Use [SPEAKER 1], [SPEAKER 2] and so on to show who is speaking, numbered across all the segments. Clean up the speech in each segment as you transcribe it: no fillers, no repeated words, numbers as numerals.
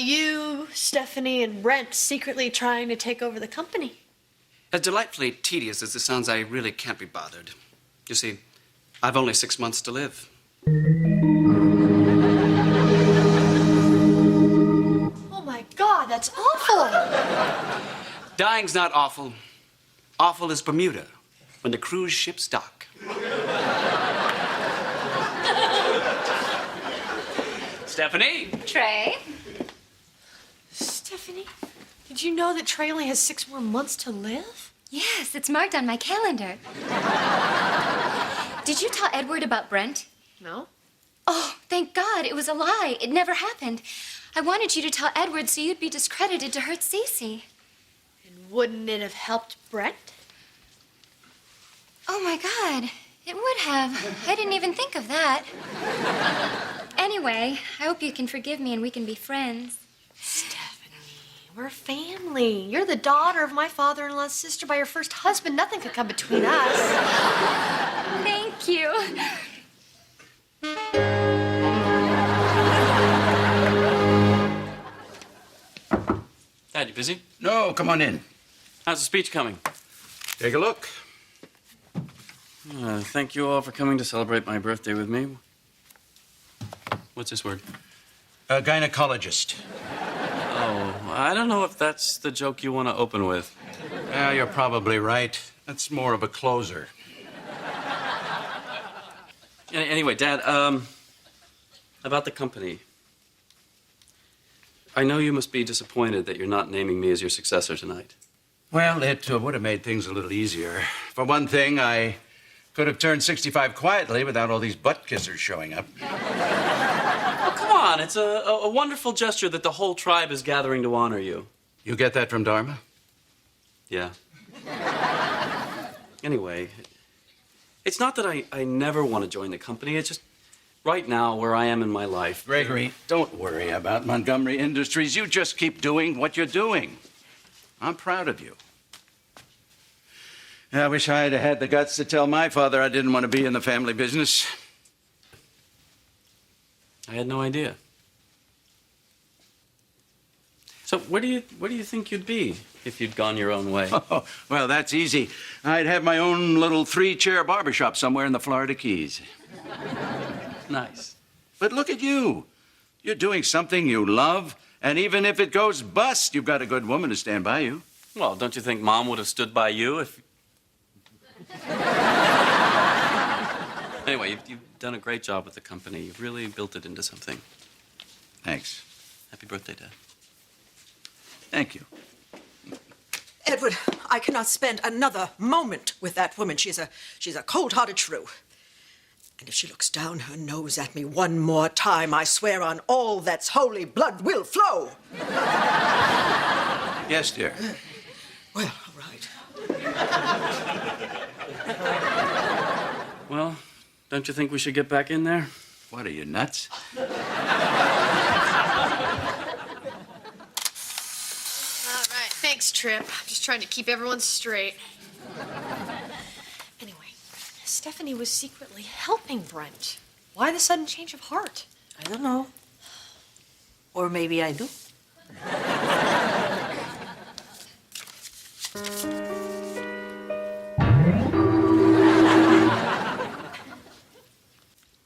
[SPEAKER 1] You, Stephanie, and Brent secretly trying to take over the company.
[SPEAKER 2] As delightfully tedious as this sounds, I really can't be bothered. You see, I've only 6 months to live.
[SPEAKER 1] Oh my God, that's awful!
[SPEAKER 2] Dying's not awful. Awful is Bermuda, when the cruise ships dock. Stephanie?
[SPEAKER 3] Trey?
[SPEAKER 1] Stephanie, did you know that Trey only has 6 more months to live?
[SPEAKER 3] Yes, it's marked on my calendar. Did you tell Edward about Brent?
[SPEAKER 1] No.
[SPEAKER 3] Oh, thank God, it was a lie. It never happened. I wanted you to tell Edward so you'd be discredited to hurt Cece.
[SPEAKER 1] And wouldn't it have helped Brent?
[SPEAKER 3] Oh my God, it would have. I didn't even think of that. Anyway, I hope you can forgive me and we can be friends.
[SPEAKER 1] Stephanie, we're family. You're the daughter of my father-in-law's sister by your first husband. Nothing could come between us.
[SPEAKER 3] Thank you.
[SPEAKER 2] Dad, you busy?
[SPEAKER 4] No, come on in.
[SPEAKER 2] How's the speech coming?
[SPEAKER 4] Take a look.
[SPEAKER 2] Thank you all for coming to celebrate my birthday with me. What's this word?
[SPEAKER 4] A gynecologist.
[SPEAKER 2] Oh, I don't know if that's the joke you want to open with.
[SPEAKER 4] Yeah, you're probably right. That's more of a closer.
[SPEAKER 2] Anyway, Dad, about the company. I know you must be disappointed that you're not naming me as your successor tonight.
[SPEAKER 4] Well, it would have made things a little easier. For one thing, I could have turned 65 quietly without all these butt kissers showing up.
[SPEAKER 2] Oh, come on. It's a wonderful gesture that the whole tribe is gathering to honor you.
[SPEAKER 4] You get that from Dharma?
[SPEAKER 2] Yeah. Anyway, it's not that I never want to join the company. It's just right now where I am in my life.
[SPEAKER 4] Gregory, don't worry about Montgomery Industries. You just keep doing what you're doing. I'm proud of you. I wish I had had the guts to tell my father I didn't want to be in the family business.
[SPEAKER 2] I had no idea. So where do you think you'd be if you'd gone your own way?
[SPEAKER 4] Oh, well, that's easy. I'd have my own little 3-chair barbershop somewhere in the Florida Keys.
[SPEAKER 2] Nice.
[SPEAKER 4] But look at you. You're doing something you love, and even if it goes bust, you've got a good woman to stand by you.
[SPEAKER 2] Well, don't you think Mom would have stood by you if... Anyway, you've done a great job with the company. You've really built it into something.
[SPEAKER 4] Thanks.
[SPEAKER 2] Happy birthday, Dad.
[SPEAKER 4] Thank you.
[SPEAKER 5] Edward, I cannot spend another moment with that woman. She's a cold-hearted shrew. And if she looks down her nose at me one more time, I swear on all that's holy, blood will flow.
[SPEAKER 4] Yes, dear.
[SPEAKER 5] Well, all right.
[SPEAKER 2] Well, don't you think we should get back in there?
[SPEAKER 4] What, are you nuts?
[SPEAKER 1] All right, thanks, Trip. I'm just trying to keep everyone straight. Anyway, Stephanie was secretly helping Brent. Why the sudden change of heart?
[SPEAKER 6] I don't know. Or maybe I do.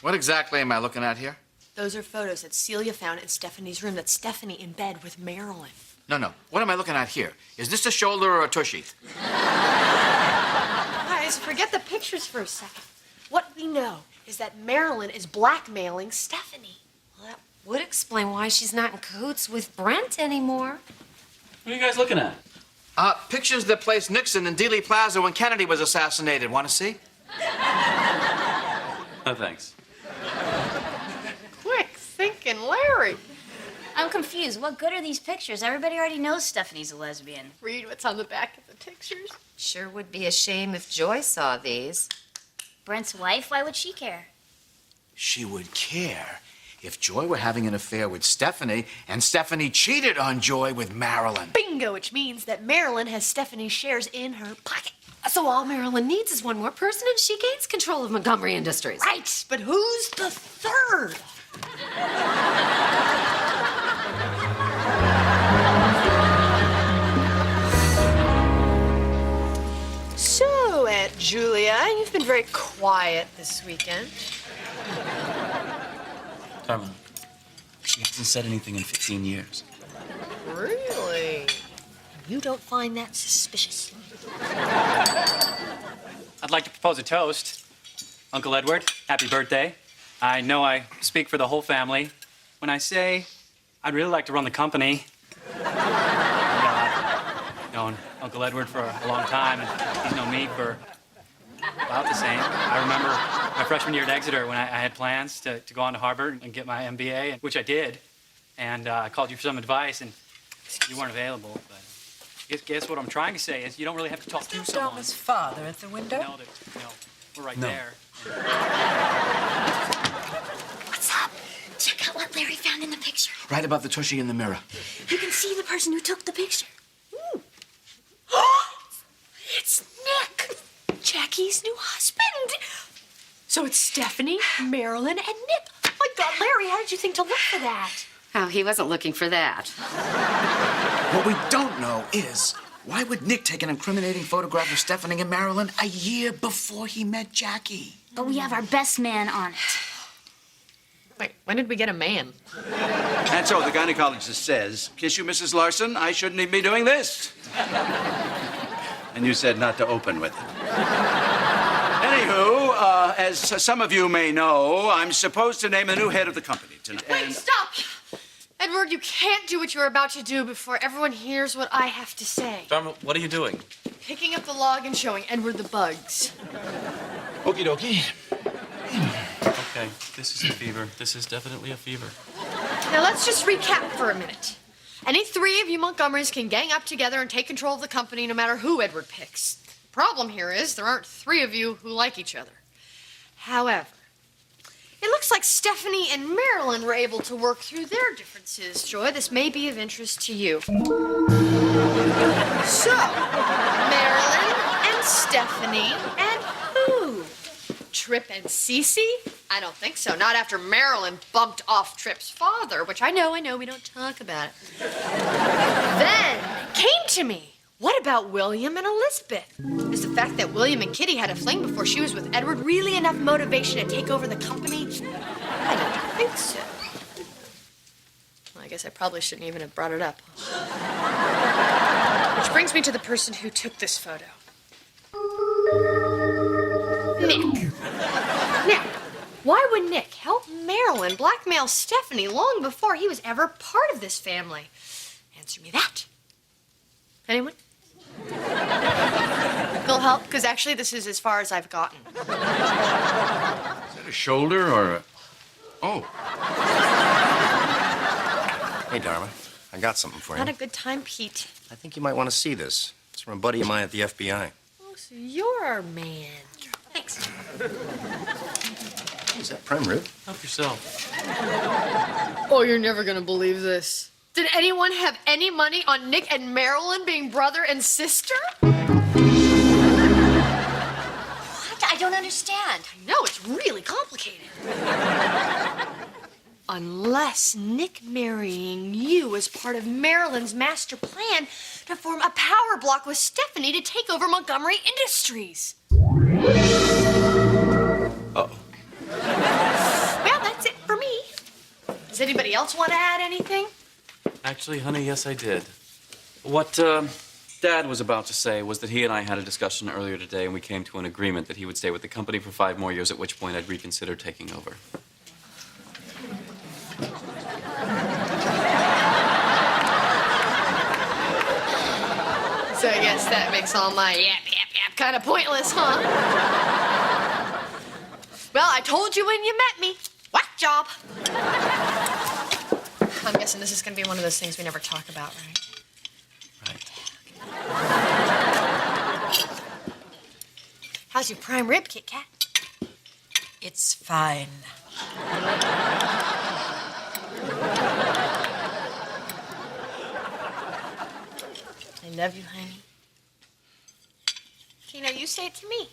[SPEAKER 7] What exactly am I looking at here?
[SPEAKER 1] Those are photos that Celia found in Stephanie's room. That's Stephanie in bed with Marilyn.
[SPEAKER 7] No. What am I looking at here? Is this a shoulder or a tushy?
[SPEAKER 1] Guys, forget the pictures for a second. What we know is that Marilyn is blackmailing Stephanie.
[SPEAKER 8] Well, that would explain why she's not in cahoots with Brent anymore.
[SPEAKER 2] What are you guys looking at?
[SPEAKER 7] Pictures that placed Nixon in Dealey Plaza when Kennedy was assassinated. Want to see?
[SPEAKER 2] No, thanks.
[SPEAKER 1] Quick thinking, Larry.
[SPEAKER 9] I'm confused. What good are these pictures? Everybody already knows Stephanie's a lesbian.
[SPEAKER 1] Read what's on the back of the pictures.
[SPEAKER 8] Sure would be a shame if Joy saw these.
[SPEAKER 9] Brent's wife? Why would she care?
[SPEAKER 7] She would care if Joy were having an affair with Stephanie and Stephanie cheated on Joy with Marilyn.
[SPEAKER 1] Bingo, which means that Marilyn has Stephanie's shares in her pocket.
[SPEAKER 8] So all Marilyn needs is one more person and she gains control of Montgomery Industries.
[SPEAKER 1] Right, but who's the third? very quiet this weekend.
[SPEAKER 2] Dharma, she hasn't said anything in 15 years.
[SPEAKER 1] Really? You don't find that suspicious?
[SPEAKER 10] I'd like to propose a toast. Uncle Edward, happy birthday. I know I speak for the whole family when I say I'd really like to run the company. I've known Uncle Edward for a long time, and he's known me for about the same. I remember my freshman year at Exeter when I had plans to go on to Harvard and get my MBA, which I did. And I called you for some advice, and you weren't available. But guess what I'm trying to say is you don't really have to talk to someone.
[SPEAKER 5] Dharma's father at the window?
[SPEAKER 10] No, we're right there.
[SPEAKER 3] What's up? Check out what Larry found in the picture.
[SPEAKER 7] Right above the tushy in the mirror.
[SPEAKER 3] You can see the person who took the picture. It's Nick, Jackie's new husband.
[SPEAKER 1] So it's Stephanie, Marilyn, and Nick. My God, Larry, how did you think to look for that?
[SPEAKER 8] Oh, he wasn't looking for that.
[SPEAKER 7] What we don't know is, why would Nick take an incriminating photograph of Stephanie and Marilyn a year before he met Jackie?
[SPEAKER 9] But we have our best man on it.
[SPEAKER 1] Wait, when did we get a man?
[SPEAKER 4] And so the gynecologist says, kiss you, Mrs. Larson, I shouldn't even be doing this. And you said not to open with it. Anywho, as some of you may know, I'm supposed to name a new head of the company tonight.
[SPEAKER 1] Wait, stop! Edward, you can't do what you're about to do before everyone hears what I have to say.
[SPEAKER 2] Dharma, what are you doing?
[SPEAKER 1] Picking up the log and showing Edward the bugs.
[SPEAKER 4] Okie dokie.
[SPEAKER 2] Okay, this is a fever. This is definitely a fever.
[SPEAKER 1] Now let's just recap for a minute. Any three of you Montgomerys can gang up together and take control of the company no matter who Edward picks. The problem here is there aren't three of you who like each other. However, it looks like Stephanie and Marilyn were able to work through their differences. Joy, this may be of interest to you. So, Marilyn and Stephanie and who? Trip and Cece? I don't think so. Not after Marilyn bumped off Trip's father, which I know, we don't talk about it. Then it came to me. What about William and Elizabeth? Is the fact that William and Kitty had a fling before she was with Edward really enough motivation to take over the company? I don't think so. Well, I guess I probably shouldn't even have brought it up. Which brings me to the person who took this photo. Nick. Now, why would Nick help Marilyn blackmail Stephanie long before he was ever part of this family? Answer me that. Anyone? Will help, because actually this is as far as I've gotten.
[SPEAKER 4] Is that a shoulder or a... Oh.
[SPEAKER 11] Hey, Dharma. I got something for you.
[SPEAKER 1] Not a good time, Pete.
[SPEAKER 11] I think you might want to see this. It's from a buddy of mine at the FBI.
[SPEAKER 1] Oh, so you're our man. Thanks.
[SPEAKER 11] Is that prime rib?
[SPEAKER 2] Help yourself.
[SPEAKER 1] Oh, you're never gonna believe this. Did anyone have any money on Nick and Marilyn being brother and sister?
[SPEAKER 3] What? I don't understand.
[SPEAKER 1] I know, it's really complicated. Unless Nick marrying you was part of Marilyn's master plan to form a power block with Stephanie to take over Montgomery Industries.
[SPEAKER 11] Uh-oh.
[SPEAKER 1] Well, that's it for me. Does anybody else want to add anything?
[SPEAKER 2] Actually, honey, yes, I did. What Dad was about to say was that he and I had a discussion earlier today, and we came to an agreement that he would stay with the company for 5 more years, at which point I'd reconsider taking over.
[SPEAKER 1] So I guess that makes all my yap kind of pointless, huh? Well, I told you when you met me. Whack job. I'm guessing this is going to be one of those things we never talk about, right?
[SPEAKER 2] Right.
[SPEAKER 1] How's your prime rib, Kit Kat?
[SPEAKER 5] It's fine.
[SPEAKER 1] I love you, honey. Okay, now you say it to me.